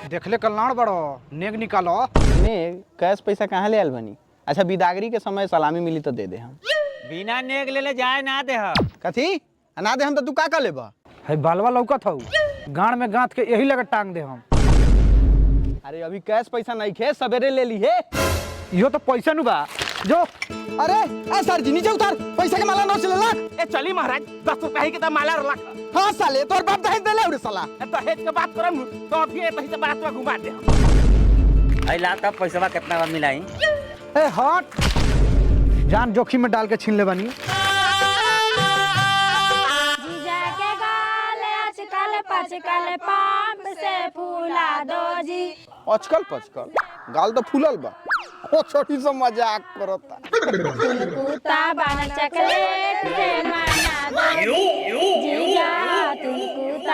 देखले कल्याण बड़ो नेग निकालो। नेग कैश पैसा कहाँ ले आल बनी? अच्छा बिदागरी के समय सलामी मिली तो दे दे हम। बिना नेग ले जाए ना दे कथी ना दे हम तो तू का कर लेबा? है बालवा लौकत हौ गाड़ में गांथ के यही लगे टांग दे हम। अरे अभी कैश पैसा नहीं खे सवेरे ले ली है। यो तो पैसा नु बा जो। अरे ए सर जी नीचे उतार पैसा के माला नोट ले लाख। ए चली महाराज 10 रुपया ही के तो माला रख। हाँ साले तोर बाप दहेज दे ले उरे साला। दहेज के बात करम तो अभी ए तही से बात में घुमा दे। आई ला तब पैसा कितना बार मिलाई? ए हट जान जोखिम में डाल के छीन ले बनी। जीजा के गाले आजकल पचकल पंप से फूला दो जी। अचकल पचकल गाल तो फूलल बा। ओ छोटी सा मजाक करता। कुत्ता बन चॉकलेट से मना दो जीजा तुमको